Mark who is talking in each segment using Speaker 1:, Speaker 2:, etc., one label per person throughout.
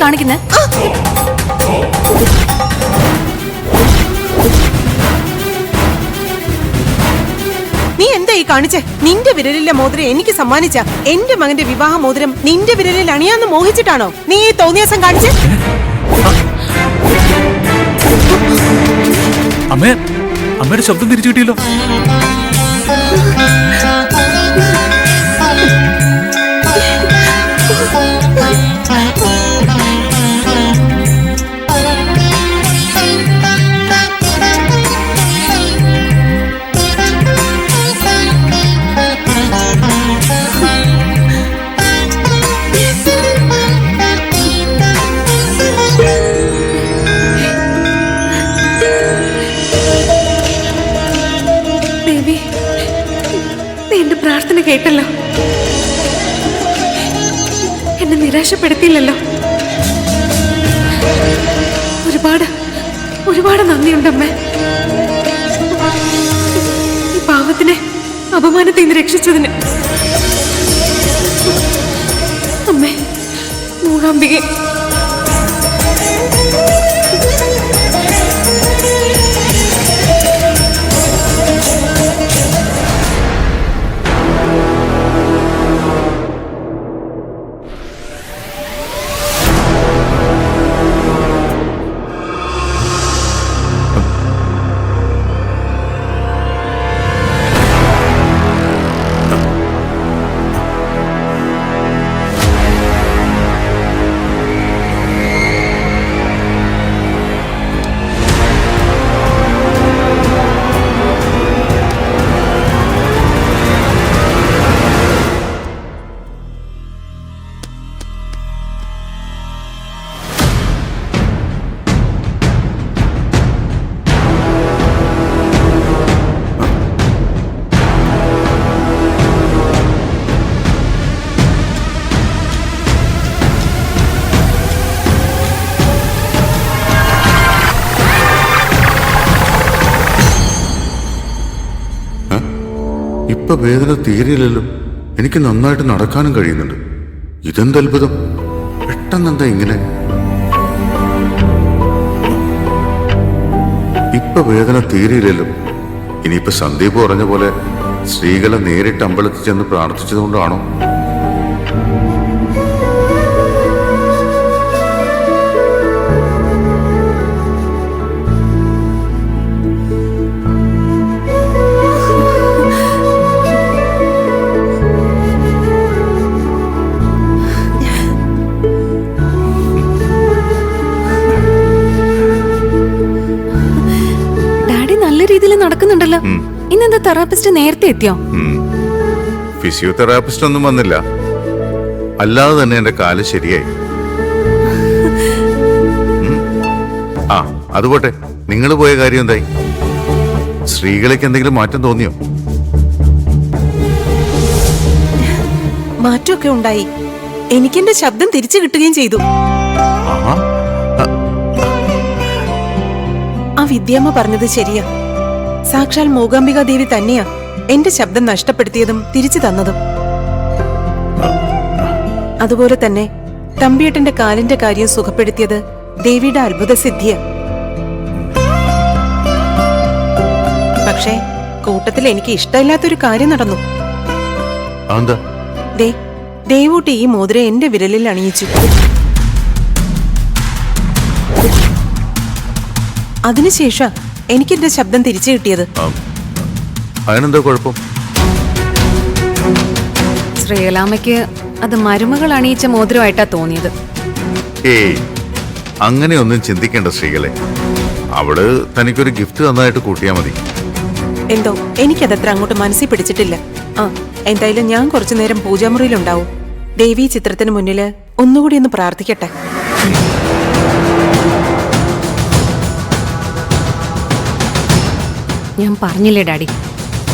Speaker 1: കാണിക്കുന്നേ?
Speaker 2: നീ എന്താ ഈ കാണിച്ചേ? നിന്റെ വിരലിലെ മോതിരം എനിക്ക് സമ്മാനിച്ച എന്റെ മകന്റെ വിവാഹ മോതിരം നിന്റെ വിരലിൽ അണിയാന്ന് മോഹിച്ചിട്ടാണോ നീ ഈ തോന്നിയാസം കാണിച്ചേ?
Speaker 3: അമ്മയുടെ ശബ്ദം തിരിച്ചു കിട്ടിയല്ലോ.
Speaker 1: പ്രാർത്ഥന കേട്ടല്ലോ, എന്നെ നിരാശപ്പെടുത്തിയില്ലല്ലോ. ഒരുപാട് ഒരുപാട് നന്ദിയുണ്ടമ്മേ. ഈ പാവത്തിനെ അപമാനത്തിൽ നിന്ന് രക്ഷിച്ചതിന്. അമ്മേ മൂകാംബികെ,
Speaker 4: ഇപ്പൊ വേദന തീരെയില്ലല്ലോ. എനിക്ക് നന്നായിട്ട് നടക്കാനും കഴിയുന്നുണ്ട്. ഇതെന്തത്ഭുതം! പെട്ടെന്നെന്താ ഇങ്ങനെ? ഇപ്പൊ വേദന തീരെയില്ലല്ലോ. ഇനിയിപ്പോ സന്ദീപ് പറഞ്ഞ പോലെ സ്ത്രീകളെ നേരിട്ട് അമ്പലത്തിൽ ചെന്ന് പ്രാർത്ഥിച്ചതുകൊണ്ടാണോ?
Speaker 1: നടക്കുന്നുണ്ടല്ലോ. ഇന്നെന്താ തെറാപ്പിസ്റ്റ് നേരത്തെ എത്തിയോ?
Speaker 4: ഫിസിയോതെറാപ്പിസ്റ്റ് ഒന്നും വന്നില്ല. അല്ലാതെ തന്നെ എന്റെ കാല് ശരിയായി. അതുപോട്ടെ, നിങ്ങൾ പോയ കാര്യം എന്തായി? സ്ത്രീകളേക്ക് എന്തെങ്കിലും മാറ്റം തോന്നിയോ?
Speaker 2: മാറ്റമൊക്കെ ഉണ്ടായി. എനിക്കെന്റെ ശബ്ദം തിരിച്ചു കിട്ടുകയും ചെയ്തു. ആ വിദ്യാമ്മ പറഞ്ഞത് ശരിയാ. സാക്ഷാൽ മൂകാംബിക ദേവി തന്നെയാ എന്റെ ശബ്ദം നഷ്ടപ്പെടുത്തിയതും തിരിച്ചു തന്നതും. അതുപോലെ തന്നെ തമ്പിയേട്ടന്റെ കാലിന്റെ കാര്യം സുഖപ്പെടുത്തിയത് ദേവിയുടെ അത്ഭുത സിദ്ധിയ. പക്ഷേ കൂട്ടത്തിൽ എനിക്ക് ഇഷ്ടമില്ലാത്തൊരു കാര്യം നടന്നു. ദേവൂട്ടി ഈ മോതിരം എന്റെ വിരലിൽ അണിയിച്ചു. അതിനുശേഷം എനിക്കെന്റെ ശബ്ദം തിരിച്ചു കിട്ടിയത്.
Speaker 4: അതിനെന്താ കുഴപ്പം?
Speaker 1: ശ്രീകലാമ്മയ്ക്ക് അത് മരുമകൾ അണിയിച്ച മോതിരമായിട്ടാ തോന്നിയത്.
Speaker 4: അങ്ങനെയൊന്നും ചിന്തിക്കേണ്ട ശ്രീകളെ. അവള് തനിക്കൊരു ഗിഫ്റ്റ് തന്നതായിട്ട് കൂട്ടിയാ മതി.
Speaker 2: എന്തോ എനിക്കതത്ര അങ്ങോട്ട് മനസ്സിൽ പിടിച്ചിട്ടില്ല. എന്തായാലും ഞാൻ കുറച്ചു നേരം പൂജാമുറിയിലുണ്ടാവും. ദേവീ ചിത്രത്തിന് മുന്നില് ഒന്നുകൂടി ഒന്ന് പ്രാർത്ഥിക്കട്ടെ.
Speaker 1: ഞാൻ പറഞ്ഞില്ലേ ഡാഡി,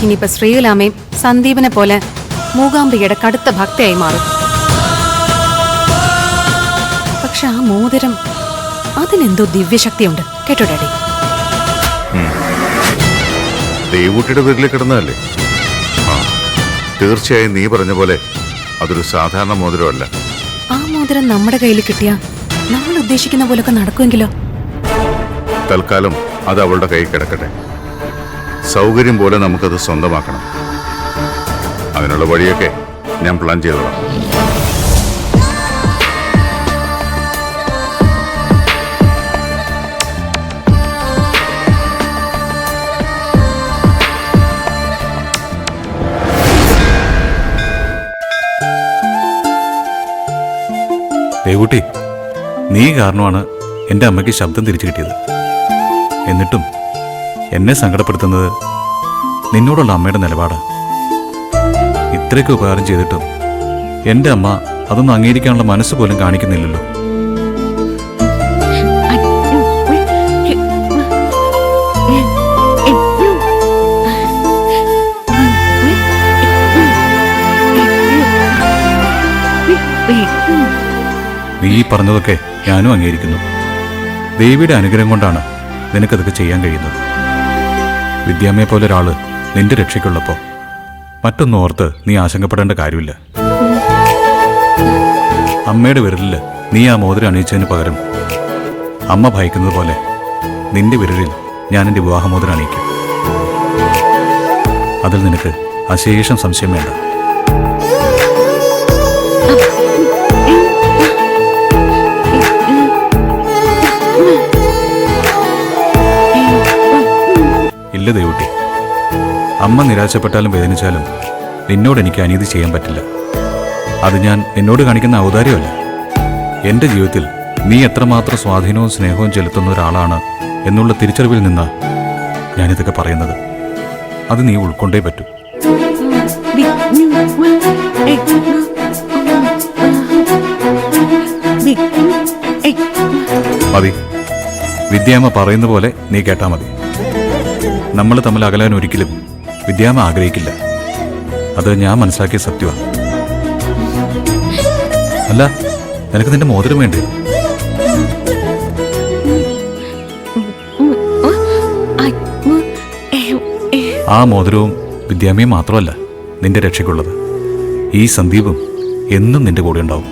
Speaker 1: ഇനിയിപ്പോ ശ്രീകലാമയും സന്ദീപിനെ പോലെ മൂകാംബികയുടെ കടുത്ത ഭക്തയായി മാറും. പക്ഷെ ആ മോതിരം, അതിനെന്തോ ദിവ്യശക്തിയുണ്ട് കേട്ടോ ഡാഡി.
Speaker 4: ദേവൂട്ടിയുടെ പേരിൽ കിടന്നതല്ലേ? തീർച്ചയായും നീ പറഞ്ഞ പോലെ അതൊരു സാധാരണ മോതിരമല്ല.
Speaker 1: ആ മോതിരം നമ്മുടെ കയ്യിൽ കിട്ടിയ നമ്മൾ ഉദ്ദേശിക്കുന്ന പോലൊക്കെ നടക്കുമെങ്കിലോ?
Speaker 4: തൽക്കാലം അത് അവളുടെ കൈ കിടക്കട്ടെ. സൗകര്യം പോലെ നമുക്കത് സ്വന്തമാക്കണം. അതിനുള്ള വഴിയൊക്കെ ഞാൻ പ്ലാൻ ചെയ്തോളാം.
Speaker 3: ദേവൂട്ടി, നീ കാരണമാണ് എൻ്റെ അമ്മയ്ക്ക് ശബ്ദം തിരിച്ചു കിട്ടിയത്. എന്നിട്ടും എന്നെ സങ്കടപ്പെടുത്തുന്നത് നിന്നോടുള്ള അമ്മയുടെ നിലപാടാണ്. ഇത്രയൊക്കെ ഉപകാരം ചെയ്തിട്ടും എൻ്റെ അമ്മ അതൊന്നും അംഗീകരിക്കാനുള്ള മനസ്സ് പോലും കാണിക്കുന്നില്ലല്ലോ. നീ പറഞ്ഞതൊക്കെ ഞാനും അംഗീകരിക്കുന്നു. ദേവിയുടെ അനുഗ്രഹം കൊണ്ടാണ് നിനക്കതൊക്കെ ചെയ്യാൻ കഴിയുന്നത്. വിദ്യാമ്മയെ പോലെ ഒരാള് നിന്റെ രക്ഷയ്ക്കുള്ളപ്പോ മറ്റൊന്നും ഓർത്ത് നീ ആശങ്കപ്പെടേണ്ട കാര്യമില്ല. അമ്മയുടെ വിരലില് നീ ആ മോതിരം അണിയിച്ചതിന് പകരം അമ്മ ഭയക്കുന്നത് പോലെ നിന്റെ വിരലിൽ ഞാൻ എൻ്റെ വിവാഹമോതിരം അണിയിക്കും. അതിൽ നിനക്ക് അശേഷം സംശയം വേണ്ട. ഇല്ല ദേവുട്ടി, അമ്മ നിരാശപ്പെട്ടാലും വേദനിച്ചാലും നിന്നോട് എനിക്ക് അനീതി ചെയ്യാൻ പറ്റില്ല. അത് ഞാൻ എന്നോട് കാണിക്കുന്ന ഔദാര്യമല്ല. എൻ്റെ ജീവിതത്തിൽ നീ എത്രമാത്രം സ്വാധീനവും സ്നേഹവും ചെലുത്തുന്ന ഒരാളാണ് എന്നുള്ള തിരിച്ചറിവിൽ നിന്ന് ഞാനിതൊക്കെ പറയുന്നത്. അത് നീ ഉൾക്കൊണ്ടേ പറ്റൂ. മതി, വിദ്യാമ്മ പറയുന്ന പോലെ നീ കേട്ടാ മതി. നമ്മൾ തമ്മിൽ അകലാൻ ഒരിക്കലും വിദ്യാമ്മ ആഗ്രഹിക്കില്ല. അത് ഞാൻ മനസ്സിലാക്കിയ സത്യമാണ്. അല്ല, നിനക്ക് നിന്റെ മോതിരം വേണ്ടേ? ആ മോതിരവും വിദ്യാമ്മയും മാത്രമല്ല നിന്റെ രക്ഷയ്ക്കുള്ളത്. ഈ സന്ദീപും എന്നും നിന്റെ കൂടെ ഉണ്ടാവും.